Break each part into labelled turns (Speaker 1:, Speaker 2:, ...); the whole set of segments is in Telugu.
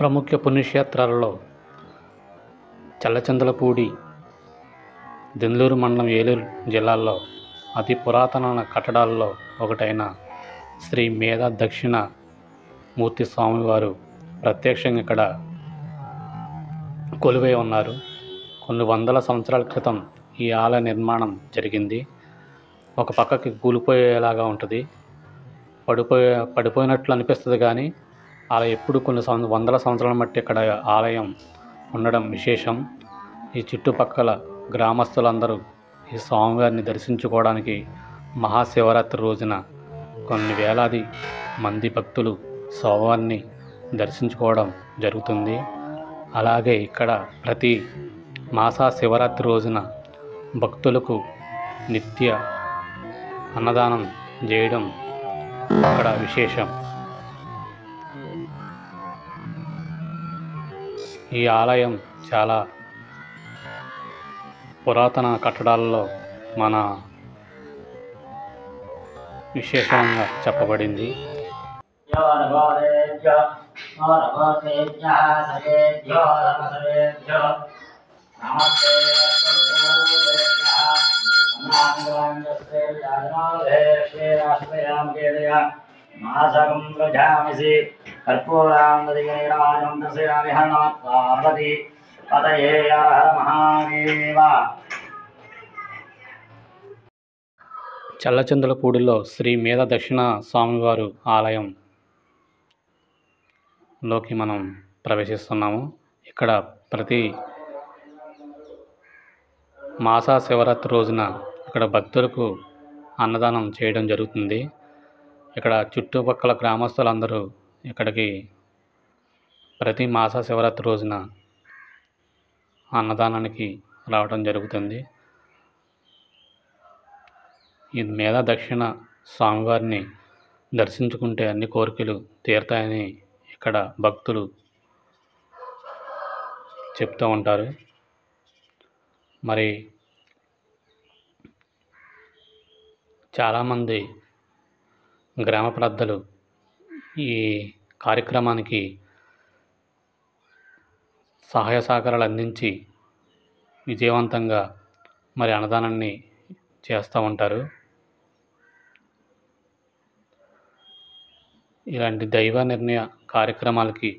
Speaker 1: ప్రముఖ పుణ్యక్షేత్రాలలో చల్లచందలపూడి, దెందులూరు మండలం, ఏలూరు జిల్లాల్లో అతి పురాతన కట్టడాల్లో ఒకటైన శ్రీ మేధా దక్షిణ మూర్తి స్వామివారు ప్రత్యక్షంగా ఇక్కడ కొలువై ఉన్నారు. కొన్ని వందల సంవత్సరాల క్రితం ఈ ఆలయ నిర్మాణం జరిగింది. ఒక పక్కకి కూలిపోయేలాగా ఉంటుంది, పడిపోయినట్లు అనిపిస్తుంది. కానీ అలా ఎప్పుడు కొన్ని వందల సంవత్సరాల మట్టి ఇక్కడ ఆలయం ఉండడం విశేషం. ఈ చుట్టుపక్కల గ్రామస్తులందరూ ఈ స్వామివారిని దర్శించుకోవడానికి మహాశివరాత్రి రోజున కొన్ని వేలాది మంది భక్తులు స్వామివారిని దర్శించుకోవడం జరుగుతుంది. అలాగే ఇక్కడ ప్రతి మాసా శివరాత్రి రోజున భక్తులకు నిత్య అన్నదానం చేయడం ఇక్కడ విశేషం. ఈ ఆలయం చాలా పురాతన కట్టడాలలో మన విశేషంగా చెప్పబడింది.
Speaker 2: మాసకం ప్రజామిసి కర్పూరాంగదిరాజం దర్శయామి హనుమత్ పార్వతీ పతయే హర మహాదేవ.
Speaker 1: చల్లచందలపూడిలో శ్రీ మేధా దక్షిణ స్వామివారు ఆలయంలోకి మనం ప్రవేశిస్తున్నాము. ఇక్కడ ప్రతి మాసా శివరాత్రి రోజున ఇక్కడ భక్తులకు అన్నదానం చేయడం జరుగుతుంది. ఇక్కడ చుట్టుపక్కల గ్రామస్తులందరూ ఇక్కడికి ప్రతి మాసా శివరాత్రి రోజున అన్నదానానికి రావడం జరుగుతుంది. ఈ మేధా దక్షిణ స్వామివారిని దర్శించుకుంటే అన్ని కోరికలు తీరుతాయని ఇక్కడ భక్తులు చెప్తూ ఉంటారు. మరి చాలామంది గ్రామ పెద్దలు ఈ కార్యక్రమానికి సహాయ సహకారాలు అందించి విజయవంతంగా మరి అన్నదానాన్ని చేస్తూ ఉంటారు. ఇలాంటి దైవ నిర్ణయ కార్యక్రమాలకి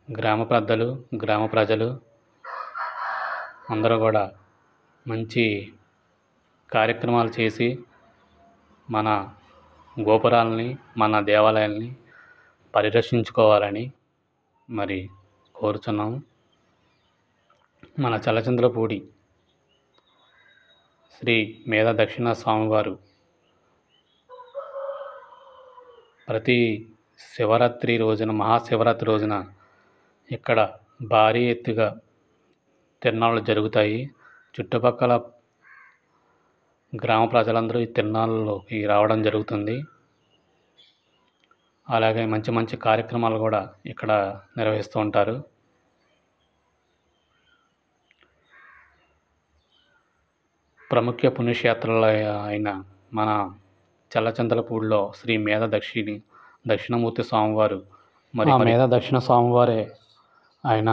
Speaker 1: గ్రామ పెద్దలు, గ్రామ ప్రజలు అందరూ కూడా మంచి కార్యక్రమాలు చేసి మన గోపురాలని, మన దేవాలయాల్ని పరిరక్షించుకోవాలని మరి కోరుచున్నాము. మన చల్లచందలపూడి శ్రీ మేధా దక్షిణ స్వామివారు ప్రతి శివరాత్రి రోజున, మహాశివరాత్రి రోజున ఇక్కడ భారీ ఎత్తుగా తిరునాళ్ళు జరుగుతాయి. చుట్టుపక్కల గ్రామ ప్రజలందరూ ఈ తిరునాళ్ళలోకి రావడం జరుగుతుంది. అలాగే మంచి మంచి కార్యక్రమాలు కూడా ఇక్కడ నిర్వహిస్తూ ఉంటారు. ప్రముఖ పుణ్యక్షేత్రాలు అయిన మన చల్లచందలపూడిలో శ్రీ మేధా దక్షిణమూర్తి స్వామివారు మరి మేధా దక్షిణ స్వామివారే ఈయన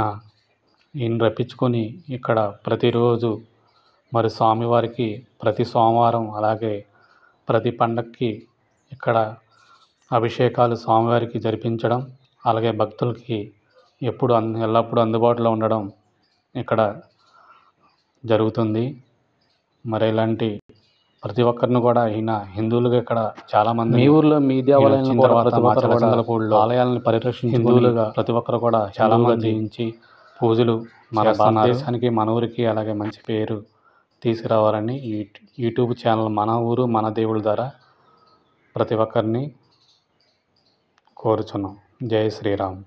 Speaker 1: రప్పించుకొని ఇక్కడ ప్రతిరోజు మరి స్వామివారికి ప్రతి సోమవారం అలాగే ప్రతి పండగకి ఇక్కడ అభిషేకాలు స్వామివారికి జరిపించడం, అలాగే భక్తులకి ఎల్లప్పుడూ అందుబాటులో ఉండడం ఇక్కడ జరుగుతుంది. మరి ఇలాంటి ప్రతి ఒక్కరిని కూడా ఈయన హిందువులుగా ఇక్కడ చాలామంది మీ ఊర్లో మీ దేవాలయం తర్వాత ఆలయాలను పరిరక్షించి హిందువులుగా ప్రతి ఒక్కరు కూడా చాలామంది జయించి పూజలు మన భారతదేశానికి, మన ఊరికి అలాగే మంచి పేరు తీసుకురావాలని యూట్యూబ్ ఛానల్ మన ఊరు మన దేవుడి ద్వారా ప్రతి ఒక్కరిని కోరుచున్నాం. జై శ్రీరామ్.